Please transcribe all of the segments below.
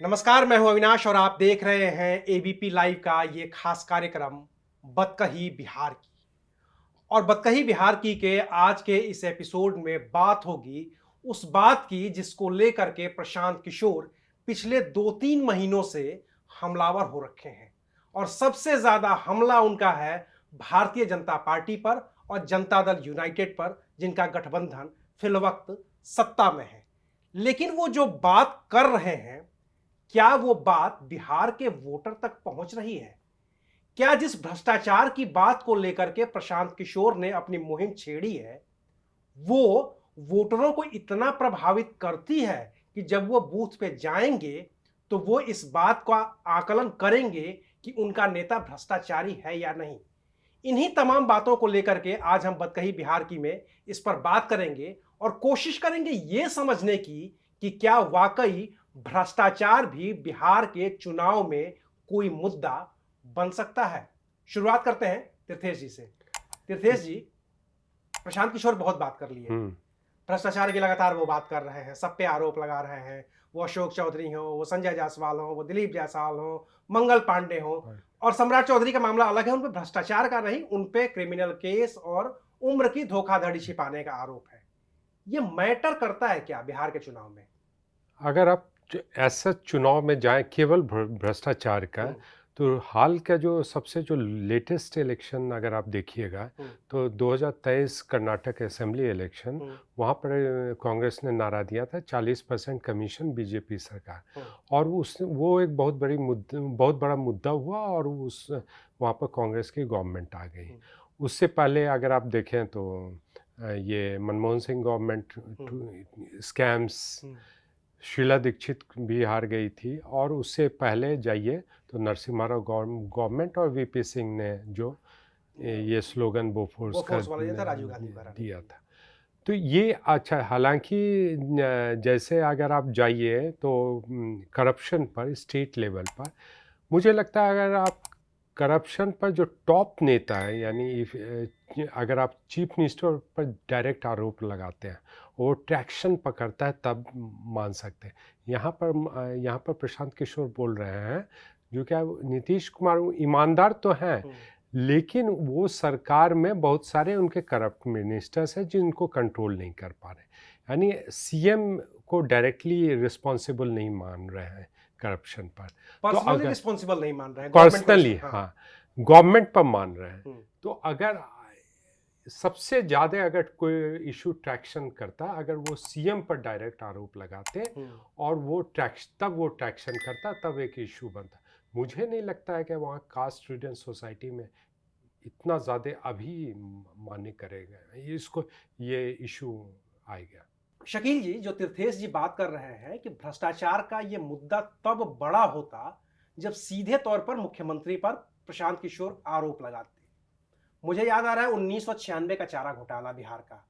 नमस्कार, मैं हूं अविनाश और आप देख रहे हैं एबीपी लाइव का ये खास कार्यक्रम बतकही बिहार की। और बतकही बिहार की के आज के इस एपिसोड में बात होगी उस बात की जिसको लेकर के प्रशांत किशोर पिछले 2-3 महीनों से हमलावर हो रखे हैं। और सबसे ज्यादा हमला उनका है भारतीय जनता पार्टी पर और जनता दल यूनाइटेड पर, जिनका गठबंधन फिलवक्त सत्ता में है। लेकिन वो जो बात कर रहे हैं, क्या वो बात बिहार के वोटर तक पहुंच रही है? क्या जिस भ्रष्टाचार की बात को लेकर के प्रशांत किशोर ने अपनी मुहिम छेड़ी है, वो वोटरों को इतना प्रभावित करती है कि जब वो बूथ पे जाएंगे तो वो इस बात का आकलन करेंगे कि उनका नेता भ्रष्टाचारी है या नहीं? इन्हीं तमाम बातों को लेकर के आज हम बतकही बिहार की में इस पर बात करेंगे और कोशिश करेंगे ये समझने की कि क्या वाकई भ्रष्टाचार भी बिहार के चुनाव में कोई मुद्दा बन सकता है। शुरुआत करते हैं तीर्थेश जी से। तीर्थेश जी, प्रशांत किशोर बहुत बात कर लिए, भ्रष्टाचार की लगातार वो बात कर रहे हैं, सब पे आरोप लगा रहे हैं। वो अशोक चौधरी हो, वो संजय जायसवाल हो, वो दिलीप जायसवाल हो, मंगल पांडे हो, और सम्राट चौधरी का मामला अलग है, उन पे भ्रष्टाचार का नहीं, उन पे क्रिमिनल केस और उम्र की धोखाधड़ी छिपाने का आरोप है। ये मैटर करता है क्या बिहार के चुनाव में? अगर आप ऐसा चुनाव में जाएं केवल भ्रष्टाचार का, तो हाल का जो लेटेस्ट इलेक्शन अगर आप देखिएगा तो 2023 कर्नाटक असेंबली इलेक्शन, वहाँ पर कांग्रेस ने नारा दिया था 40% कमीशन बीजेपी सरकार, और वो एक बहुत बड़ा मुद्दा हुआ और वहाँ पर कांग्रेस की गवर्नमेंट आ गई। उससे पहले अगर आप देखें तो ये मनमोहन सिंह गवर्नमेंट स्कैम्स, शीला दीक्षित भी हार गई थी, और उससे पहले जाइए तो नरसिम्हा राव गवर्नमेंट और वीपी सिंह ने जो ये स्लोगन बोफोर्स का राजीव गांधी दिया था। तो ये अच्छा, हालांकि जैसे अगर आप जाइए तो करप्शन पर स्टेट लेवल पर, मुझे लगता है अगर आप करप्शन पर जो टॉप नेता है, यानी अगर आप चीफ मिनिस्टर पर डायरेक्ट आरोप लगाते हैं, वो ट्रैक्शन पकड़ता है, तब मान सकते हैं। यहाँ पर प्रशांत किशोर बोल रहे हैं जो क्या नीतीश कुमार ईमानदार तो हैं, लेकिन वो सरकार में बहुत सारे उनके करप्ट मिनिस्टर्स हैं जिनको कंट्रोल नहीं कर पा रहे, यानी सीएम को डायरेक्टली रिस्पॉन्सिबल नहीं मान रहे हैं करप्शन पर। पर्सनली रिस्पॉन्सिबल नहीं मान रहे हैं, पर्सनली हाँ, गवर्नमेंट पर मान रहे हैं। तो अगर सबसे ज़्यादा अगर कोई इशू ट्रैक्शन करता, अगर वो सीएम पर डायरेक्ट आरोप लगाते और वो ट्रैक्शन करता, तब एक इशू बनता। मुझे नहीं लगता है कि वहाँ कास्ट रिडन सोसाइटी में इतना ज़्यादा अभी मान्य करेगा ये इशू आएगा। शकील जी, जो तीर्थेश जी बात कर रहे हैं कि भ्रष्टाचार का ये मुद्दा तब बड़ा होता जब सीधे तौर पर मुख्यमंत्री पर प्रशांत किशोर आरोप लगाते। मुझे याद आ रहा है 1996 का चारा घोटाला बिहार का,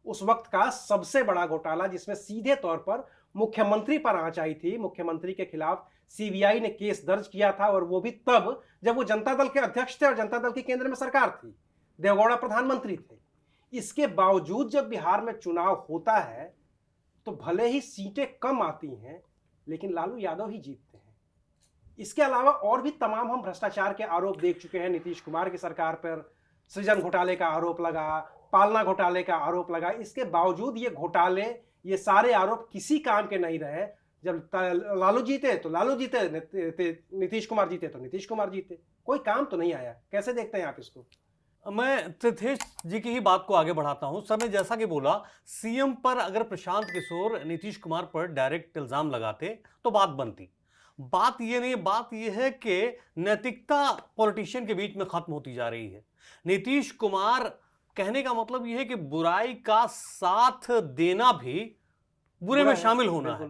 उस वक्त का सबसे बड़ा घोटाला, जिसमें सीधे तौर पर मुख्यमंत्री पर आंच आई थी। मुख्यमंत्री के खिलाफ सीबीआई ने केस दर्ज किया था, और वो भी तब जब वो जनता दल के अध्यक्ष थे और जनता दल की केंद्र में सरकार थी, देवगौड़ा प्रधानमंत्री थे। इसके बावजूद जब बिहार में चुनाव होता है तो भले ही सीटें कम आती हैं, लेकिन लालू यादव ही जीतते हैं। इसके अलावा और भी तमाम हम भ्रष्टाचार के आरोप देख चुके हैं। नीतीश कुमार की सरकार पर सृजन घोटाले का आरोप लगा, पालना घोटाले का आरोप लगा। इसके बावजूद ये घोटाले, ये सारे आरोप किसी काम के नहीं रहे। जब लालू जीते तो लालू जीते, नीतीश कुमार जीते तो नीतीश कुमार जीते, कोई काम तो नहीं आया। कैसे देखते हैं आप इसको? मैं तीर्थेश जी की ही बात को आगे बढ़ाता हूं। सर ने जैसा कि बोला, सीएम पर अगर प्रशांत किशोर नीतीश कुमार पर डायरेक्ट इल्जाम लगाते तो बात बनती। बात ये नहीं, बात ये है कि नैतिकता पॉलिटिशियन के बीच में खत्म होती जा रही है। नीतीश कुमार, कहने का मतलब यह है कि बुराई का साथ देना भी बुरे में शामिल होना है।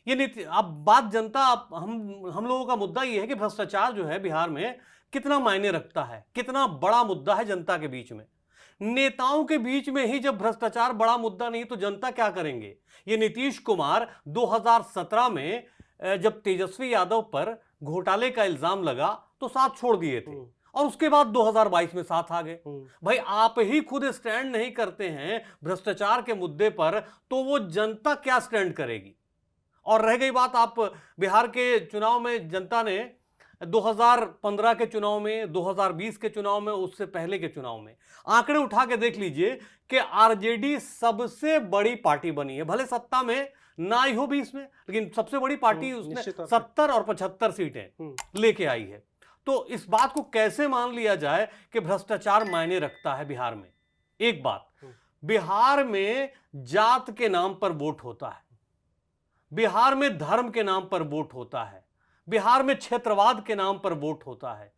ये अब बात जनता, हम लोगों का मुद्दा यह है कि भ्रष्टाचार जो है बिहार में कितना मायने रखता है, कितना बड़ा मुद्दा है जनता के बीच में। नेताओं के बीच में ही जब भ्रष्टाचार बड़ा मुद्दा नहीं तो जनता क्या करेंगे? ये नीतीश कुमार 2017 में जब तेजस्वी यादव पर घोटाले का इल्जाम लगा तो साथ छोड़ दिए थे, और उसके बाद 2022 में साथ आ गए। भाई, आप ही खुद स्टैंड नहीं करते हैं भ्रष्टाचार के मुद्दे पर, तो वो जनता क्या स्टैंड करेगी? और रह गई बात, आप बिहार के चुनाव में जनता ने 2015 के चुनाव में, 2020 के चुनाव में, उससे पहले के चुनाव में आंकड़े उठा के देख लीजिए कि आरजेडी सबसे बड़ी पार्टी बनी है। भले सत्ता में ना ही हो 20 में, लेकिन सबसे बड़ी पार्टी उसने निश्चित तौर पे। 70 और 75 सीटें लेके आई है। तो इस बात को कैसे मान लिया जाए कि भ्रष्टाचार मायने रखता है बिहार में? एक बात, बिहार में जात के नाम पर वोट होता है, बिहार में धर्म के नाम पर वोट होता है, बिहार में क्षेत्रवाद के नाम पर वोट होता है।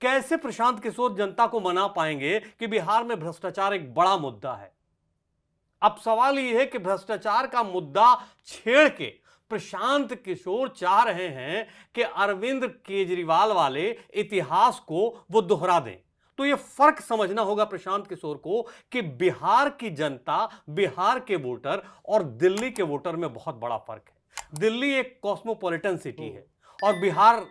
कैसे प्रशांत किशोर जनता को मना पाएंगे कि बिहार में भ्रष्टाचार एक बड़ा मुद्दा है? अब सवाल यह है कि भ्रष्टाचार का मुद्दा छेड़ के प्रशांत किशोर चाह रहे हैं कि अरविंद केजरीवाल वाले इतिहास को वो दोहरा दें। तो ये फर्क समझना होगा प्रशांत किशोर को कि बिहार की जनता, बिहार के वोटर और दिल्ली के वोटर में बहुत बड़ा फर्क है। दिल्ली एक कॉस्मोपॉलिटन सिटी है और बिहार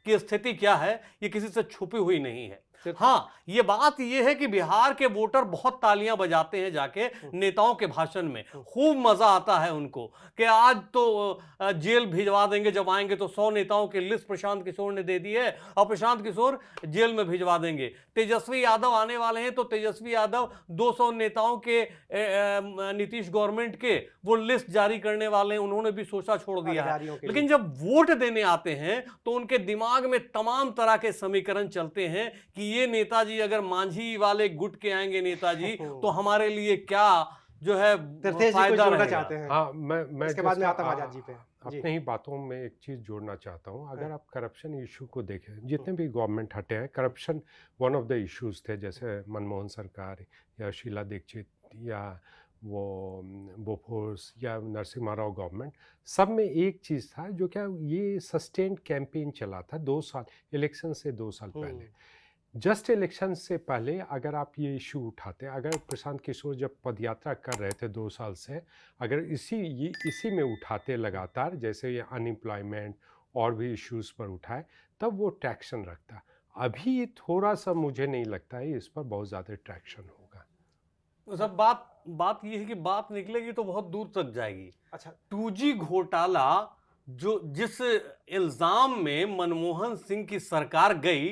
की स्थिति क्या है ये किसी से छुपी हुई नहीं है। हाँ, ये बात ये है कि बिहार के वोटर बहुत तालियां बजाते हैं जाके नेताओं के भाषण में, खूब मजा आता है उनको कि आज तो जेल भिजवा देंगे, जब आएंगे तो 100 नेताओं की लिस्ट प्रशांत किशोर ने दे दी है और प्रशांत किशोर जेल में भिजवा देंगे। तेजस्वी यादव आने वाले हैं तो तेजस्वी यादव 200 नेताओं के नीतीश गवर्नमेंट के वो लिस्ट जारी करने वाले हैं, उन्होंने भी सोचा छोड़ दिया है। लेकिन जब वोट देने आते हैं तो उनके दिमाग में तमाम तरह के समीकरण चलते हैं कि ये नेताजी अगर मांझी वाले गुट के आएंगे नेताजी तो हमारे लिए क्या जो है फायदा रहेगा। चाहते हैं। हाँ, मैं इसके बाद में आता आजाद जी पे। अपने ही बातों में एक चीज़ जोड़ना चाहता हूँ। अगर आप करप्शन इशू को देखें, जितने भी गवर्नमेंट हटे हैं, corruption one of the issues थे। जैसे मनमोहन सरकार या शीला दीक्षित या वो बोफोर्स या नरसिम्हा राव गवर्नमेंट, सब में एक चीज़ था जो क्या ये सस्टेन्ड कैंपेन चला था 2 साल, इलेक्शन से 2 साल पहले। जस्ट इलेक्शन से पहले अगर आप ये इशू उठाते, अगर प्रशांत किशोर जब पदयात्रा कर रहे थे 2 साल से, अगर इसी में उठाते लगातार, जैसे ये अनएम्प्लॉयमेंट और भी इश्यूज़ पर उठाए, तब वो ट्रैक्शन रखता। अभी थोड़ा सा मुझे नहीं लगता है इस पर बहुत ज़्यादा ट्रैक्शन होगा। सब बात ये है कि बात निकलेगी तो बहुत दूर तक जाएगी। अच्छा, 2G घोटाला जो जिस इल्जाम में मनमोहन सिंह की सरकार गई,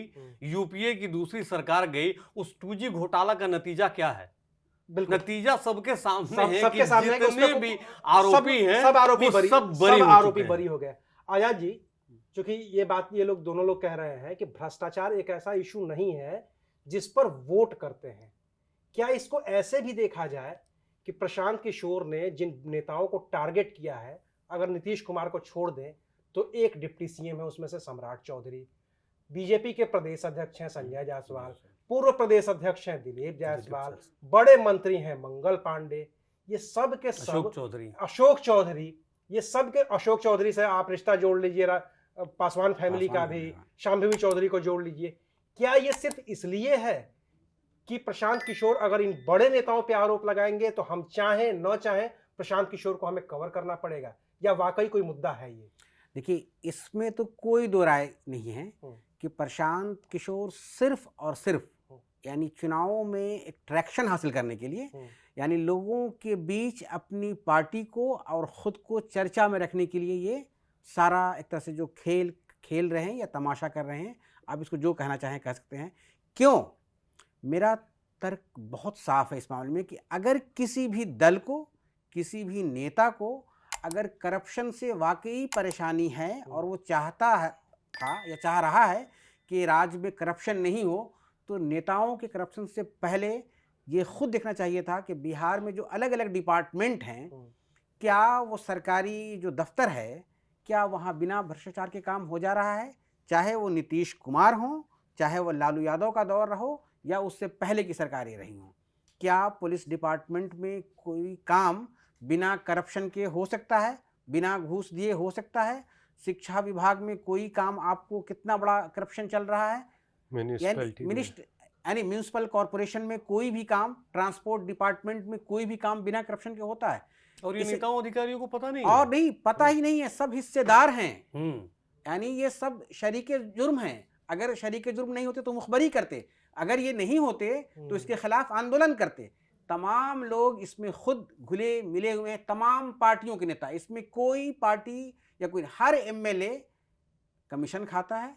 यूपीए की दूसरी सरकार गई, उस 2G घोटाला का नतीजा क्या है? नतीजा सबके सामने है कि जितने भी आरोपी हैं सब आरोपी बरी हो गए। आजाद जी, क्योंकि ये बात ये लोग दोनों लोग कह रहे हैं कि भ्रष्टाचार एक ऐसा इशू नहीं है जिस पर वोट करते हैं। क्या इसको ऐसे भी देखा जाए कि प्रशांत किशोर ने जिन नेताओं को टारगेट किया है, अगर नीतीश कुमार को छोड़ दें तो एक डिप्टी सीएम है उसमें से सम्राट चौधरी, बीजेपी के प्रदेश अध्यक्ष हैं संजय जायसवाल, पूर्व प्रदेश अध्यक्ष हैं दिलीप जायसवाल, बड़े मंत्री हैं मंगल पांडे, ये सब के सब अशोक चौधरी, ये सब के अशोक चौधरी से आप रिश्ता जोड़ लीजिए, पासवान फैमिली का भी, शांभवी चौधरी को जोड़ लीजिए। क्या ये सिर्फ इसलिए है कि प्रशांत किशोर अगर इन बड़े नेताओं पे आरोप लगाएंगे तो हम चाहें न चाहें प्रशांत किशोर को हमें कवर करना पड़ेगा, या वाकई कोई मुद्दा है ये? देखिए, इसमें तो कोई दो राय नहीं है कि प्रशांत किशोर सिर्फ और सिर्फ यानी चुनावों में एक ट्रैक्शन हासिल करने के लिए, यानी लोगों के बीच अपनी पार्टी को और ख़ुद को चर्चा में रखने के लिए ये सारा एक तरह से जो खेल रहे हैं या तमाशा कर रहे हैं, आप इसको जो कहना चाहें कह सकते हैं। क्यों? मेरा तर्क बहुत साफ है इस मामले में कि अगर किसी भी दल को, किसी भी नेता को अगर करप्शन से वाकई परेशानी है और वो चाहता था या चाह रहा है कि राज्य में करप्शन नहीं हो, तो नेताओं के करप्शन से पहले ये खुद देखना चाहिए था कि बिहार में जो अलग अलग डिपार्टमेंट हैं, क्या वो सरकारी जो दफ्तर है, क्या वहाँ बिना भ्रष्टाचार के काम हो जा रहा है? चाहे वो नीतीश कुमार हों, चाहे वो लालू यादव का दौर रहो या उससे पहले की सरकारें रही हों, क्या पुलिस डिपार्टमेंट में कोई काम बिना करप्शन के हो सकता है, बिना घूस दिए हो सकता है? शिक्षा विभाग में कोई काम आपको कितना बड़ा करप्शन चल रहा है, यानी म्यूनिसिपल कॉरपोरेशन में कोई भी काम, ट्रांसपोर्ट डिपार्टमेंट में कोई भी काम बिना करप्शन के होता है? और ये नेताओं अधिकारियों को पता नहीं और नहीं पता ही नहीं है, सब हिस्सेदार हैं, यानी ये सब शरीके जुर्म हैं। अगर शरीके जुर्म नहीं होते तो मुखबरी करते, अगर ये नहीं होते तो इसके खिलाफ आंदोलन करते। तमाम लोग इसमें खुद घुले मिले हुए हैं, तमाम पार्टियों के नेता। इसमें कोई पार्टी या कोई, हर एमएलए कमीशन खाता है,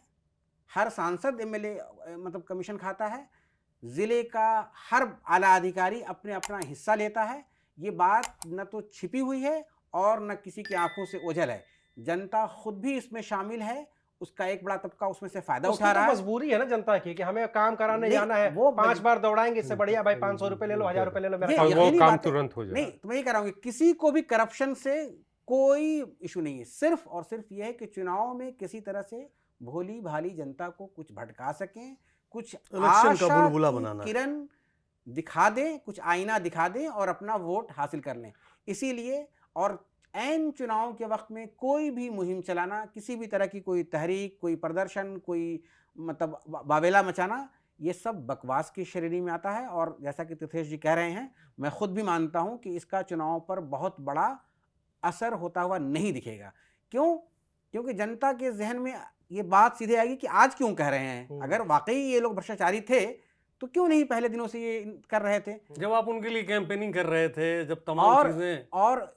हर सांसद एमएलए मतलब कमीशन खाता है, ज़िले का हर आला अधिकारी अपने अपना हिस्सा लेता है। ये बात न तो छिपी हुई है और न किसी की आंखों से ओझल है। जनता खुद भी इसमें शामिल है, उसका एक बड़ा तबका उसमें से फायदा उसकी उठा तो रहा है। मजबूरी है ना जनता की कि हमें काम कराने नहीं, जाना है, वो 5 बार दौड़ाएंगे, इससे बढ़िया भाई 500 रुपए ले लो, 1000 रुपए ले लो, मेरा ये काम और वो यकीनी काम बात है। तुरंत हो नहीं, जाए। तो मैं ये कह रहा हूँ कि किसी को भी करप्शन से कोई इशू नहीं है। सिर्फ और सिर्फ ये है कि चुनाव में किसी तरह से भोली भाली जनता को कुछ भटका सकें, कुछ इलेक्शन का आशा बुलबुला की बनाना है। किरण दिखा दें, कुछ आईना दिखा दें और अपना वोट हासिल कर लें। इसीलिए और ऐन चुनाव के वक्त में कोई भी मुहिम चलाना, किसी भी तरह की कोई तहरीक, कोई प्रदर्शन, कोई मतलब बावेला मचाना, ये सब बकवास की श्रेणी में आता है। और जैसा कि तीर्थेश जी कह रहे हैं, मैं खुद भी मानता हूं कि इसका चुनाव पर बहुत बड़ा असर होता हुआ नहीं दिखेगा। क्यों? क्योंकि जनता के जहन में ये बात सीधे आएगी कि आज क्यों कह रहे हैं। अगर वाकई ये लोग भ्रष्टाचारी थे तो क्यों नहीं पहले दिनों से ये कर रहे थे। जब आप उनके लिए कैंपेनिंग कर रहे थे, जब तमाम चीजें, और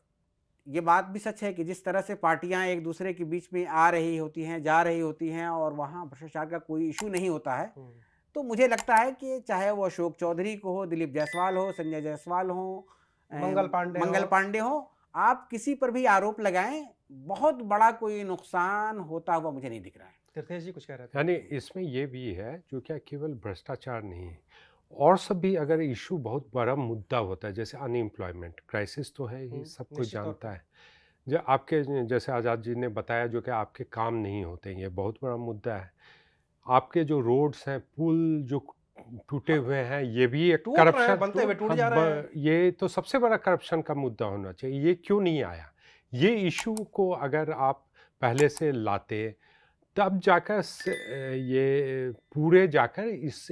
ये बात भी सच है कि जिस तरह से पार्टियां एक दूसरे के बीच में आ रही होती हैं, जा रही होती हैं और वहाँ भ्रष्टाचार का कोई इशू नहीं होता है, तो मुझे लगता है कि चाहे वो अशोक चौधरी को हो, दिलीप जायसवाल हो, संजय जायसवाल हो, मंगल पांडे हो, आप किसी पर भी आरोप लगाएं, बहुत बड़ा कोई नुकसान होता हुआ मुझे नहीं दिख रहा है। तीर्थेश जी कुछ कह रहे थे। यानी इसमें ये भी है जो क्या केवल भ्रष्टाचार नहीं है, और सब भी अगर इशू बहुत बड़ा मुद्दा होता है, जैसे अनएम्प्लॉयमेंट क्राइसिस तो है ही, सब कुछ जानता है। जो आपके जैसे आज़ाद जी ने बताया जो कि आपके काम नहीं होते, ये बहुत बड़ा मुद्दा है। आपके जो रोड्स हैं, पुल जो टूटे हुए हैं, ये भी एक करप्शन, बनते हुए टूट जा रहे हैं। ये तो सबसे बड़ा करप्शन का मुद्दा होना चाहिए। ये क्यों नहीं आया? ये इशू को अगर आप पहले से लाते तब जाकर ये पूरे जाकर इस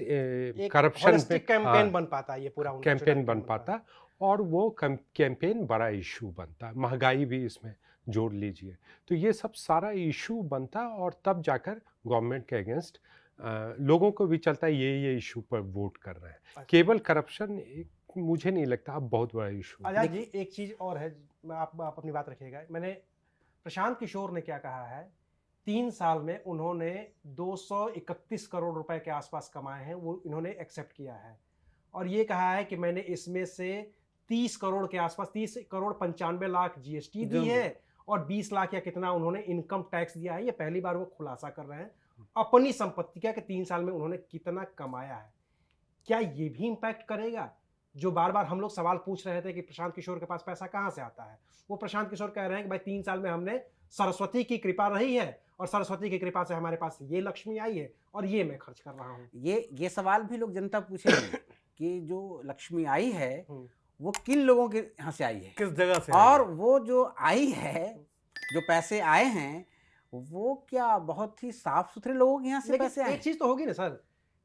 करप्शन पे कैंपेन बन पाता, ये पूरा कैंपेन बन पाता और वो कैंपेन बड़ा इशू बनता। महंगाई भी इसमें जोड़ लीजिए, तो ये सब सारा इशू बनता और तब जाकर गवर्नमेंट के अगेंस्ट लोगों को भी चलता है ये इशू पर वोट कर रहे हैं। केवल करप्शन मुझे नहीं लगता अब बहुत बड़ा इशू। आजाद जी एक चीज और है, आप अपनी बात रखिएगा। मैंने प्रशांत किशोर ने क्या कहा है, 3 साल में उन्होंने 231 करोड़ रुपए के आसपास कमाए हैं, वो इन्होंने एक्सेप्ट किया है। और ये कहा है कि मैंने इसमें से 30 करोड़ के आसपास, 30 करोड़ 95 लाख जीएसटी दी है और 20 लाख या कितना उन्होंने इनकम टैक्स दिया है। ये पहली बार वो खुलासा कर रहे हैं अपनी संपत्ति का कि 3 साल में उन्होंने कितना कमाया है। क्या ये भी इंपैक्ट करेगा? जो बार बार हम लोग सवाल पूछ रहे थे कि प्रशांत किशोर के पास पैसा कहाँ से आता है, वो प्रशांत किशोर कह रहे हैं कि भाई 3 साल में हमने सरस्वती की कृपा रही है और सरस्वती की कृपा से हमारे पास ये लक्ष्मी आई है और ये मैं खर्च कर रहा हूँ। ये सवाल भी लोग जनता पूछेंगे कि जो लक्ष्मी आई है वो किन लोगों के यहाँ से आई है, किस जगह से, और वो जो आई है, जो पैसे आए हैं, वो क्या बहुत ही साफ सुथरे लोगों के यहाँ से पैसे आए? एक चीज तो होगी ना सर,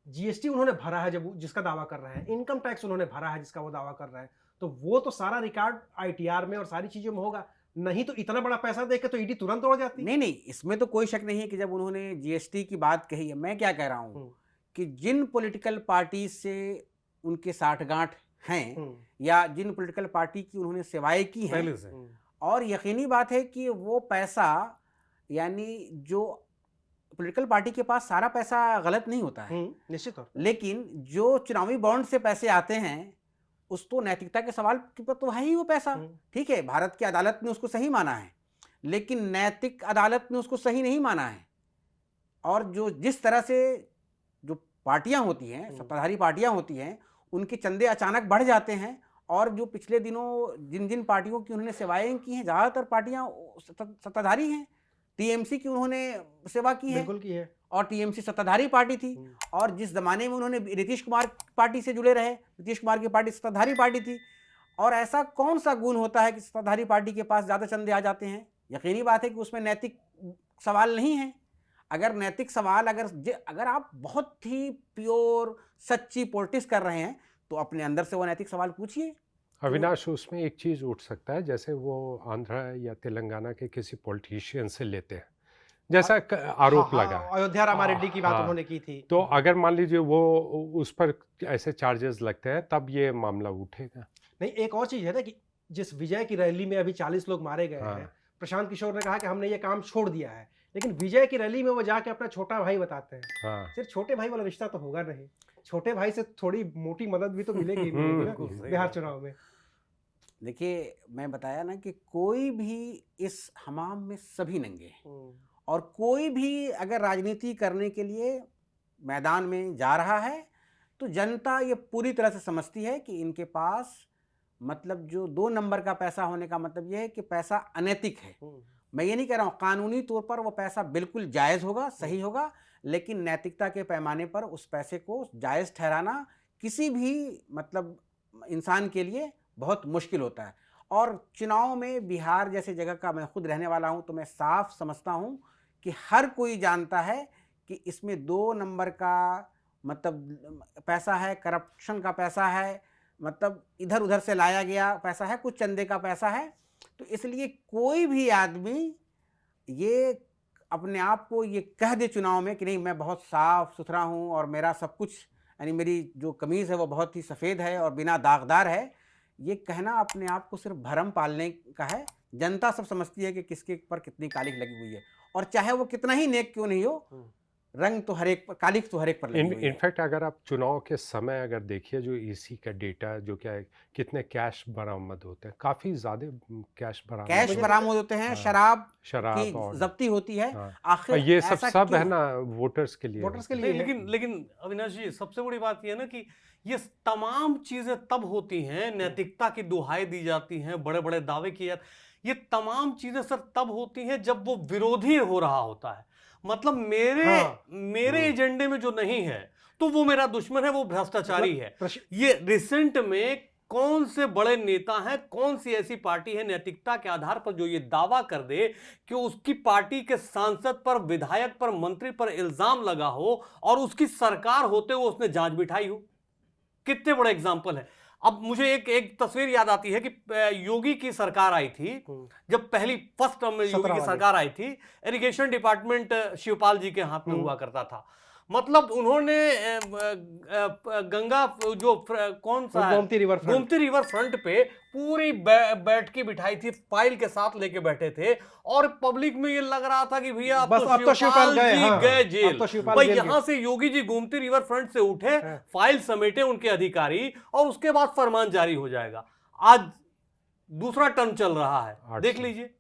जीएसटी उन्होंने भरा है जब जिसका दावा कर रहे हैं, इनकम टैक्स उन्होंने भरा है जिसका वो दावा कर रहे हैं, तो वो तो सारा रिकॉर्ड आईटीआर में और सारी चीजों में होगा। नहीं तो इतना बड़ा पैसा देके तो ईडी तुरंत तोड़ जाती। नहीं, इसमें तो कोई शक नहीं है कि जब उन्होंने जीएसटी की बात कही है, मैं क्या कह रहा हूँ कि जिन पॉलिटिकल पार्टी से उनके साठगांठ हैं या जिन पॉलिटिकल पार्टी की उन्होंने सेवाएं की हैं पहले से, और यकीनी बात है कि वो पैसा, यानी जो पॉलिटिकल पार्टी के पास सारा पैसा गलत नहीं होता है, निश्चित तौर, लेकिन जो चुनावी बॉन्ड से पैसे आते हैं उस तो नैतिकता के सवाल पर तो है ही वो पैसा। ठीक है, भारत की अदालत ने उसको सही माना है, लेकिन नैतिक अदालत ने उसको सही नहीं माना है। और जो जिस तरह से जो पार्टियां होती हैं, सत्ताधारी पार्टियां होती हैं, उनके चंदे अचानक बढ़ जाते हैं, और जो पिछले दिनों जिन जिन पार्टियों की उन्होंने सेवाएं की हैं, ज़्यादातर पार्टियां सत्ताधारी हैं। टीएमसी की उन्होंने सेवा की है, बिल्कुल की है, और टीएमसी सत्ताधारी पार्टी थी। और जिस जमाने में उन्होंने नीतीश कुमार पार्टी से जुड़े रहे, नीतीश कुमार की पार्टी सत्ताधारी पार्टी थी। और ऐसा कौन सा गुण होता है कि सत्ताधारी पार्टी के पास ज़्यादा चंदे आ जाते हैं? यकीनी बात है कि उसमें नैतिक सवाल नहीं है। अगर नैतिक सवाल, अगर आप बहुत ही प्योर सच्ची पॉलिटिक्स कर रहे हैं तो अपने अंदर से वो नैतिक सवाल पूछिए। अविनाश, उसमें एक चीज़ उठ सकता है, जैसे वो आंध्रा या तेलंगाना के किसी पॉलिटिशियन से लेते हैं, जैसा आरोप हाँ, लगा। अयोध्या रामारेड्डी की बात हाँ, उन्होंने की थी। तो अगर मान लीजिए वो उस पर ऐसे चार्जेस लगते हैं तब ये मामला उठेगा। नहीं, एक और चीज है ना कि जिस विजय की रैली में अभी 40 लोग मारे गए हाँ। हैं, प्रशांत किशोर ने कहा कि हमने ये काम छोड़ दिया है, लेकिन विजय की रैली में वो जाके अपना छोटा भाई बताते हैं। हाँ, सिर्फ छोटे भाई वाला रिश्ता तो होगा नहीं, छोटे भाई से थोड़ी मोटी मदद भी तो मिलेगी ही मिलेगी ना बिल्कुल सही बिहार बात है। चुनाव में। देखिए, मैं बताया ना कि कोई भी इस हमाम में सभी नंगे हैं, और कोई भी अगर राजनीति करने के लिए मैदान में जा रहा है तो जनता ये पूरी तरह से समझती है कि इनके पास मतलब जो 2 नंबर का पैसा होने का मतलब ये है कि पैसा अनैतिक है। मैं ये नहीं कह रहा हूँ, कानूनी तौर पर वो पैसा बिल्कुल जायज़ होगा, सही होगा, लेकिन नैतिकता के पैमाने पर उस पैसे को जायज़ ठहराना किसी भी मतलब इंसान के लिए बहुत मुश्किल होता है। और चुनाव में बिहार जैसे जगह का मैं खुद रहने वाला हूँ, तो मैं साफ समझता हूँ कि हर कोई जानता है कि इसमें 2 नंबर का मतलब पैसा है, करप्शन का पैसा है, मतलब इधर उधर से लाया गया पैसा है, कुछ चंदे का पैसा है। तो इसलिए कोई भी आदमी ये अपने आप को ये कह दे चुनाव में कि नहीं मैं बहुत साफ सुथरा हूँ और मेरा सब कुछ यानी मेरी जो कमीज़ है वो बहुत ही सफ़ेद है और बिना दागदार है, ये कहना अपने आप को सिर्फ भरम पालने का है। जनता सब समझती है कि किसके पर कितनी कालिख लगी हुई है, और चाहे वो कितना ही नेक क्यों नहीं हो, रंग तो हर एक पर, कालिख तो हर एक पर लगी हुई है। इनफैक्ट अगर आप चुनाव के समय अगर देखिए जो ईसी का डेटा जो क्या है, कितने कैश बरामद होते हैं, काफ़ी ज़्यादा कैश बरामद कैश होते हैं। बरामद होते हैं, हाँ, शराब शराब की और जब्ती होती है। हाँ, आखिर और ये सब ऐसा सब क्यों? है ना वोटर्स के लिए वोटर्स के होता लिए है। नहीं, है। लेकिन अविनाश जी, सबसे बड़ी बात यह है ना कि ये तमाम चीजें तब होती हैं, नैतिकता की दुहाई दी जाती हैं, बड़े बड़े दावे किए जाते हैं। ये तमाम चीजें सर तब होती हैं जब वो विरोधी हो रहा होता है। मतलब हाँ। मेरे एजेंडे में जो नहीं है तो वो मेरा दुश्मन है, वो भ्रष्टाचारी है। ये रिसेंट में कौन से बड़े नेता हैं, कौन सी ऐसी पार्टी है नैतिकता के आधार पर जो ये दावा कर दे कि उसकी पार्टी के सांसद पर, विधायक पर, मंत्री पर इल्जाम लगा हो और उसकी सरकार होते हुए उसने जांच बिठाई हो? कितने बड़े एग्जाम्पल है। अब मुझे एक तस्वीर याद आती है कि योगी की सरकार आई थी, जब पहली फर्स्ट टर्म में योगी 17 की वाली। सरकार आई थी, इरिगेशन डिपार्टमेंट शिवपाल जी के हाथ में हुआ करता था। मतलब उन्होंने गंगा जो कौन सा है, Gomti river front. Gomti river front पे पूरी बैठकी बिठाई थी, फाइल के साथ लेके बैठे थे, और पब्लिक में ये लग रहा था कि भैया अब तो शिवपाल जी हाँ, गए अब जेल। तो शिवपाल भाई जेल यहां गए। से योगी जी गोमती रिवर फ्रंट से उठे, हाँ। फाइल समेटे उनके अधिकारी, और उसके बाद फरमान जारी हो जाएगा। आज दूसरा टर्म चल रहा है, 8 देख साल। लीजिए।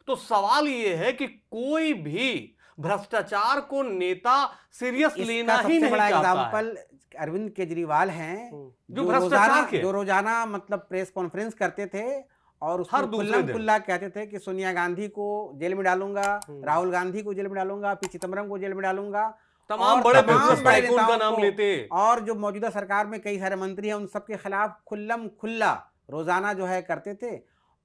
तो सवाल ये है कि कोई भी भ्रष्टाचार को नेता सीरियस लेना इसका ही सबसे नहीं बड़ा चाहता है। एग्जाम्पल अरविंद केजरीवाल हैं, जो भ्रष्टाचार के जो रोजाना मतलब प्रेस कॉन्फ्रेंस करते थे और हर उसमें दूसरे खुल्लम दिन। खुल्ला कहते थे कि सोनिया गांधी को जेल में डालूंगा, राहुल गांधी को जेल में डालूंगा, पी चिदम्बरम को जेल में डालूंगा, तमाम और बड़े तमाम बिजनेस बड़े टाइकून का नेताओं नाम को, लेते। और जो मौजूदा सरकार में कई सारे मंत्री हैं उन सबके खिलाफ खुल्लम खुल्ला रोजाना जो है करते थे,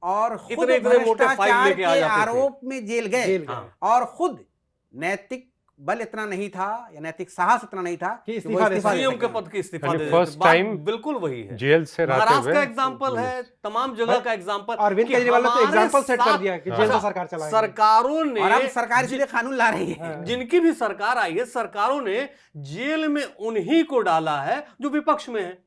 और खुद इतने मोटे फाइल भ्रष्टाचार लेके आ के जाते थे। आरोप में जेल गए, जेल गए। हाँ। और खुद नैतिक बल इतना नहीं था या नैतिक साहस इतना नहीं था कि वो इस्तीफा दे इस्तीफा दे सीएम के सकें। पद के इस्तीफा यानी दे first देते। बात time बिल्कुल वही है। जेल से रहते महाराष्ट्र हुए का एग्जाम्पल है, तमाम जगह का एग्जाम्पल। अरविंद कि केजरीवाल ने तो हमारे एग्जाम्पल सेट कर साथ- दिया कि जेल से सरकार चलाएंगे। सरकारों ने, और अब सरकार इसलिए कानून ला रही है। जिनकी भी सरकार आई है, सरकारों ने जेल में उन्हीं को डाला है जो विपक्ष में है।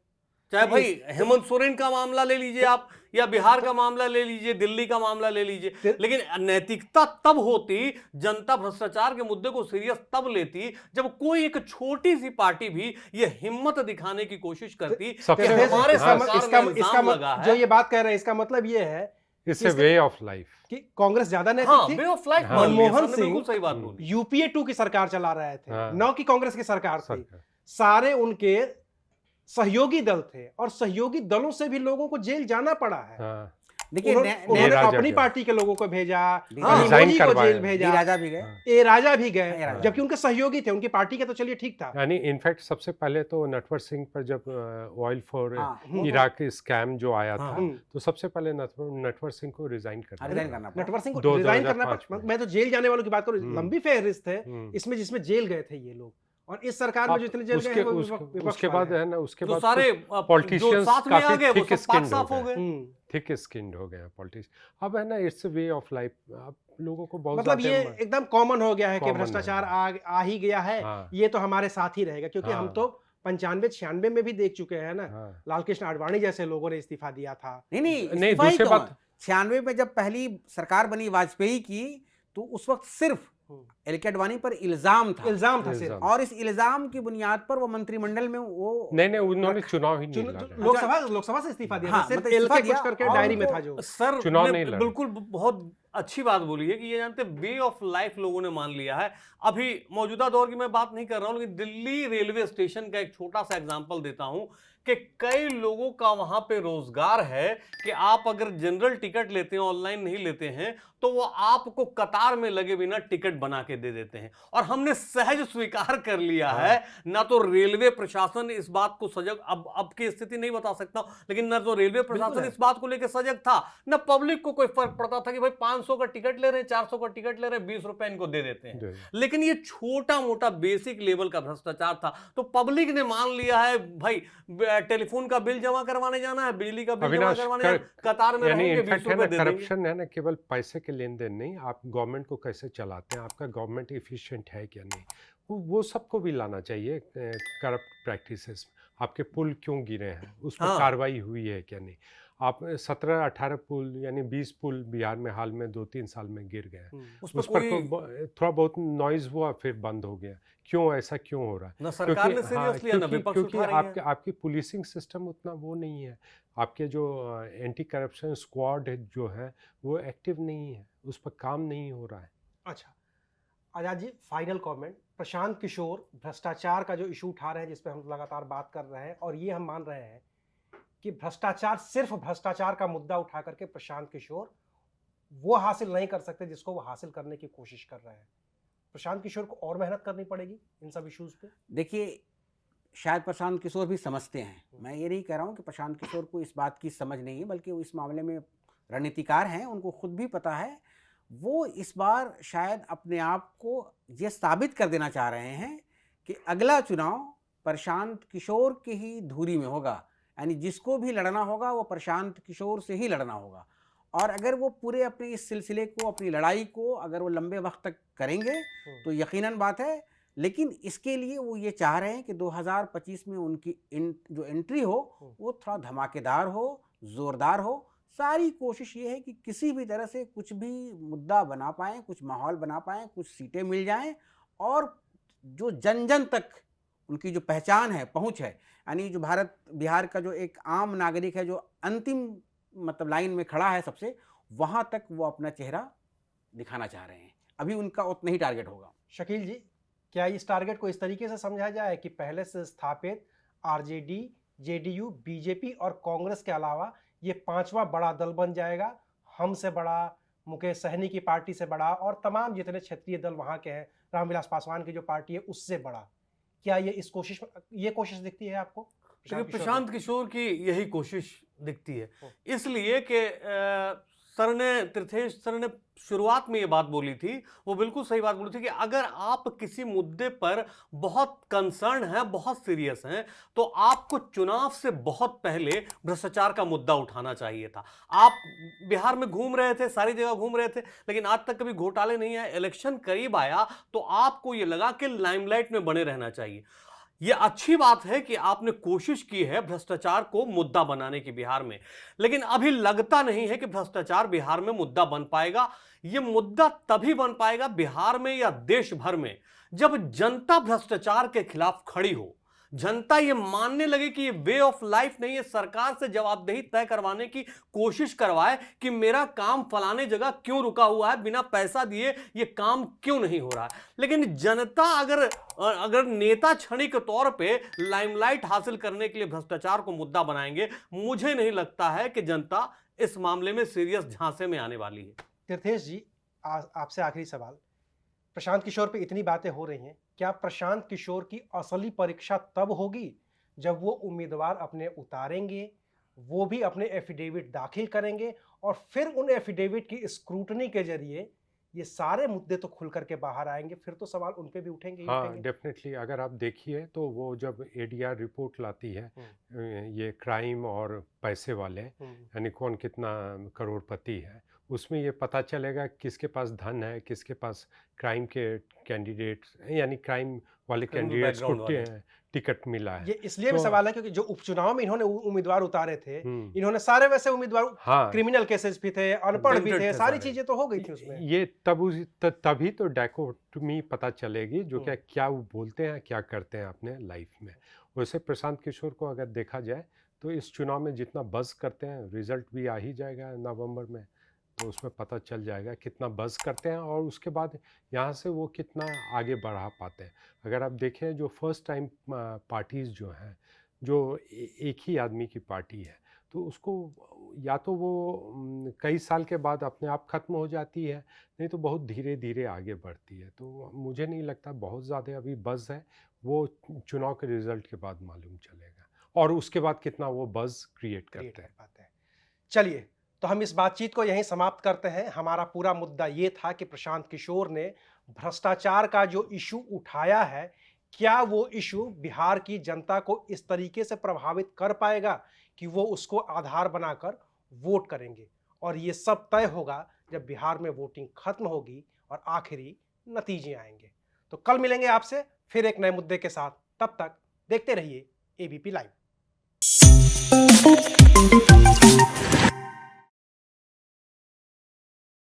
चाहे भाई हेमंत सोरेन का मामला ले लीजिए आप, या बिहार का मामला ले लीजिए, दिल्ली का मामला ले लीजिए। लेकिन नैतिकता तब होती, जनता भ्रष्टाचार के मुद्दे को सीरियस तब लेती, जब कोई एक छोटी सी पार्टी भी ये हिम्मत दिखाने की कोशिश करती कि हमारे सरकार में इल्जाम लगा है। जो ये बात कह रहे हैं इसका मतलब ये है it's a way of life कि कांग्रेस ज्यादा नैतिक हाँ, थी। वे ऑफ लाइफ हाँ। मान लिया, मनमोहन सबने सिंह बिल्कुल सही बात बोली। यूपीए 2 की सरकार चला रहे थे, हाँ। न कि कांग्रेस की सरकार थी। सारे उनके सहयोगी दल थे, और सहयोगी दलों से भी लोगों को जेल जाना पड़ा है। हाँ, देखिए उन्होंने राजा अपनी गए। पार्टी के लोगों को भेजा, हाँ, कहीं रिजाइन मोदी को करवाया। जेल भेजा, राजा भी गए। हाँ। ए राजा भी ए गए, राजा। जबकि उनके सहयोगी थे। उनकी पार्टी के तो चलिए ठीक था। यानी इनफैक्ट सबसे पहले तो नटवर सिंह पर जब ऑयल फॉर हाँ, इराक स्कैम जो आया था, हाँ। तो सबसे पहले नटवर सिंह को रिजाइन करना रिजाइन पड़ा। करना पड़ा। नटवर सिंह को दो- रिजाइन करना 2005 पड़ा। में। मैं तो जेल जाने वालों की बात करूं, हम्म। लंबी फहरिस्त है हम्म। इसमें, जिसमें जेल गए थे ये लोग। और इस सरकार में आप जो इतने जल गए उसके हैं वो उसके विपक्ष उसके वाले बाद हैं। है ना, उसके जो बाद सारे जो पॉलिटिशियंस साथ में आ काफी गए वो थिक सब पाक स्किन्ड साफ हो हो गए, गए। थिक स्किन्ड हो गए हैं पॉलिटिशियन। अब है ना, इट्स वे ऑफ लाइफ, अब लोगों को बहुत मतलब ये ज्यादा एकदम कॉमन हो गया है कि कॉमन भ्रष्टाचार है। आ ही गया है, हाँ ये तो हमारे साथ ही रहेगा, क्योंकि हम तो हाँ 95-96 में भी देख चुके हैं ना, हाँ। लाल कृष्ण आडवाणी जैसे लोगों ने इस्तीफा दिया था। नहीं नहीं, नहीं, इस्तीफा ही दूसरी क्यों? बात 96 में जब पहली सरकार बनी वाजपेयी की, तो उस वक्त सिर्फ हम्म, एल के अडवाणी पर इल्जाम था, इल्जाम था सिर्फ। इल्जाम। और इस इल्जाम की बुनियाद पर वो मंत्रिमंडल में वो नहीं, उन्होंने चुनाव ही नहीं लड़ा। लोकसभा से इस्तीफा दिया था, हाँ, सिर्फ मतलब एल इस्तीफा के कुछ दिया करके और डायरी में उनको था जो। सर चुनाव ने नहीं लड़े। बिल्कुल बहुत अच्छी बात बोली है कि ये जानते वे ऑफ लाइफ लोगों ने मान लिया है। अभी मौजूदा दौर की मैं बात नहीं कर रहा हूं, लेकिन दिल्ली रेलवे स्टेशन का एक छोटा सा एग्जांपल देता हूं कि कई लोगों का वहां पे रोजगार है कि आप अगर जनरल टिकट लेते हैं, ऑनलाइन नहीं लेते हैं, तो वो आपको कतार में लगे बिना टिकट बना के दे देते हैं। और हमने सहज स्वीकार कर लिया है, ना तो रेलवे प्रशासन इस बात को सजग, अब की स्थिति नहीं बता सकता, लेकिन ना तो रेलवे प्रशासन इस बात को लेकर सजग था, ना पब्लिक को कोई फर्क पड़ता था कि भाई 500 का टिकट ले रहे हैं, 400 का टिकट ले रहे हैं, 20 रुपए इनको दे देते हैं। लेकिन ये छोटा मोटा बेसिक लेवल का भ्रष्टाचार था, तो पब्लिक ने मान लिया है भाई टेलीफोन का बिल जमा करवाने जाना है, बिजली का बिल जमा अविनाश, करवाने जाना है, कतार में यानी रहेंगे, 20 इनफैक्ट है रुपए ना, दे देंगे। करप्शन है ना, केवल पैसे के लेन देन नहीं, आप गवर्नमेंट को कैसे चलाते हैं, आपका गवर्नमेंट एफिशिएंट है क्या नहीं, वो सबको भी लाना चाहिए करप्ट प्रैक्टिसेस। आपके पुल क्यों गिरे हैं, उस पर हाँ। कार्रवाई हुई है क्या नहीं। आप 17-18 पुल यानी 20 पुल बिहार में हाल में 2-3 साल में गिर गए, उस पर उस पर कोई थोड़ा बहुत नॉइज हुआ, फिर बंद हो गया। क्यों ऐसा क्यों हो रहा है? ना सरकार ने सीरियस लिया, ना विपक्ष क्योंकि उठा रही है। आपकी पुलिसिंग सिस्टम उतना वो नहीं है, आपके जो एंटी करप्शन स्क्वाड जो है वो एक्टिव नहीं है, उस पर काम नहीं हो रहा है। अच्छा आजाद जी, फाइनल कमेंट। प्रशांत किशोर भ्रष्टाचार का जो इशू उठा रहे हैं, जिस पे हम लगातार बात कर रहे हैं, और ये हम मान रहे हैं कि भ्रष्टाचार, सिर्फ भ्रष्टाचार का मुद्दा उठा करके प्रशांत किशोर वो हासिल नहीं कर सकते जिसको वो हासिल करने की कोशिश कर रहे हैं। प्रशांत किशोर को और मेहनत करनी पड़ेगी इन सब इश्यूज पे। देखिए, शायद प्रशांत किशोर भी समझते हैं, मैं ये नहीं कह रहा हूँ कि प्रशांत किशोर को इस बात की समझ नहीं है, बल्कि वो इस मामले में रणनीतिकार हैं, उनको खुद भी पता है। वो इस बार शायद अपने आप को ये साबित कर देना चाह रहे हैं कि अगला चुनाव प्रशांत किशोर की ही धुरी में होगा, यानी जिसको भी लड़ना होगा वो प्रशांत किशोर से ही लड़ना होगा। और अगर वो पूरे अपने इस सिलसिले को, अपनी लड़ाई को अगर वो लंबे वक्त तक करेंगे तो यकीनन बात है, लेकिन इसके लिए वो ये चाह रहे हैं कि 2025 में उनकी जो एंट्री हो वो थोड़ा धमाकेदार हो, ज़ोरदार हो। सारी कोशिश ये है कि किसी भी तरह से कुछ भी मुद्दा बना पाएँ, कुछ माहौल बना पाएँ, कुछ सीटें मिल जाएं, और जो जन जन तक उनकी जो पहचान है, पहुंच है, यानी जो बिहार का जो एक आम नागरिक है, जो अंतिम मतलब लाइन में खड़ा है सबसे, वहां तक वो अपना चेहरा दिखाना चाह रहे हैं। अभी उनका उतना ही टारगेट होगा। शकील जी, क्या इस टारगेट को इस तरीके से समझा जाए कि पहले से स्थापित आरजेडी, जेडीयू, बीजेपी और कांग्रेस के अलावा ये पांचवा बड़ा दल बन जाएगा, हम से बड़ा, मुकेश सहनी की पार्टी से बड़ा, और तमाम जितने क्षेत्रीय दल वहां के हैं, रामविलास पासवान की जो पार्टी है उससे बड़ा? क्या ये कोशिश दिखती है आपको? प्रशांत किशोर की यही कोशिश दिखती है, इसलिए कि तीर्थेश सर ने शुरुआत में ये बात बोली थी, वो बिल्कुल सही बात बोली थी कि अगर आप किसी मुद्दे पर बहुत कंसर्न हैं, बहुत सीरियस हैं, तो आपको चुनाव से बहुत पहले भ्रष्टाचार का मुद्दा उठाना चाहिए था। आप बिहार में घूम रहे थे, सारी जगह घूम रहे थे, लेकिन आज तक कभी घोटाले नहीं आए। इलेक्शन करीब आया तो आपको ये लगा कि लाइमलाइट में बने रहना चाहिए। यह अच्छी बात है कि आपने कोशिश की है भ्रष्टाचार को मुद्दा बनाने की बिहार में, लेकिन अभी लगता नहीं है कि भ्रष्टाचार बिहार में मुद्दा बन पाएगा। यह मुद्दा तभी बन पाएगा बिहार में या देश भर में जब जनता भ्रष्टाचार के खिलाफ खड़ी हो, जनता ये मानने लगे कि ये वे ऑफ लाइफ नहीं है, सरकार से जवाबदेही तय करवाने की कोशिश करवाए कि मेरा काम फलाने जगह क्यों रुका हुआ है, बिना पैसा दिए ये काम क्यों नहीं हो रहा है। लेकिन जनता अगर नेता क्षणिक तौर पे लाइमलाइट हासिल करने के लिए भ्रष्टाचार को मुद्दा बनाएंगे, मुझे नहीं लगता है कि जनता इस मामले में सीरियस झांसे में आने वाली है। तीर्थेश जी, आपसे आखिरी सवाल। प्रशांत किशोर पे इतनी बातें हो रही हैं, क्या प्रशांत किशोर की असली परीक्षा तब होगी जब वो उम्मीदवार अपने उतारेंगे, वो भी अपने एफिडेविट दाखिल करेंगे, और फिर उन एफिडेविट की स्क्रूटनी के जरिए ये सारे मुद्दे तो खुल करके बाहर आएंगे, फिर तो सवाल उन पे भी उठेंगे ही हाँ उठेंगे। डेफिनेटली, अगर आप देखिए तो वो जब एडीआर रिपोर्ट लाती है ये क्राइम और पैसे वाले, यानी कौन कितना करोड़पति है, उसमें ये पता चलेगा किसके पास धन है, किसके पास क्राइम के कैंडिडेट्स यानी क्राइम वाले Criminal कैंडिडेट्स को background वाले। टिकट मिला है। ये इसलिए भी तो- सवाल है क्योंकि जो उपचुनाव में इन्होंने उम्मीदवार उतारे थे, हम्म, इन्होंने सारे वैसे उम्मीदवार, हाँ क्रिमिनल केसेस भी थे, अनपढ़ भी Tainted थे, थे सारी सारे। चीजें तो हो गई थी उसमें। ये तभी तो डायकोटमी पता चलेगी जो क्या क्या वो बोलते हैं, क्या करते हैं अपने लाइफ में। वैसे प्रशांत किशोर को अगर देखा जाए तो इस चुनाव में जितना बज़ करते हैं, रिजल्ट भी आ ही जाएगा नवंबर में, तो उसमें पता चल जाएगा कितना बज़ करते हैं और उसके बाद यहाँ से वो कितना आगे बढ़ा पाते हैं। अगर आप देखें जो फर्स्ट टाइम पार्टीज़ जो हैं, जो एक ही आदमी की पार्टी है, तो उसको या तो वो कई साल के बाद अपने आप ख़त्म हो जाती है, नहीं तो बहुत धीरे धीरे आगे बढ़ती है। तो मुझे नहीं लगता बहुत ज़्यादा अभी बज़ है, वो चुनाव के रिज़ल्ट के बाद मालूम चलेगा और उसके बाद कितना वो बज़ क्रिएट करते हैं। पाते हैं। चलिए, तो हम इस बातचीत को यहीं समाप्त करते हैं। हमारा पूरा मुद्दा ये था कि प्रशांत किशोर ने भ्रष्टाचार का जो इशू उठाया है, क्या वो इशू बिहार की जनता को इस तरीके से प्रभावित कर पाएगा कि वो उसको आधार बनाकर वोट करेंगे। और ये सब तय होगा जब बिहार में वोटिंग खत्म होगी और आखिरी नतीजे आएंगे। तो कल मिलेंगे आपसे फिर एक नए मुद्दे के साथ। तब तक देखते रहिए एबीपी लाइव।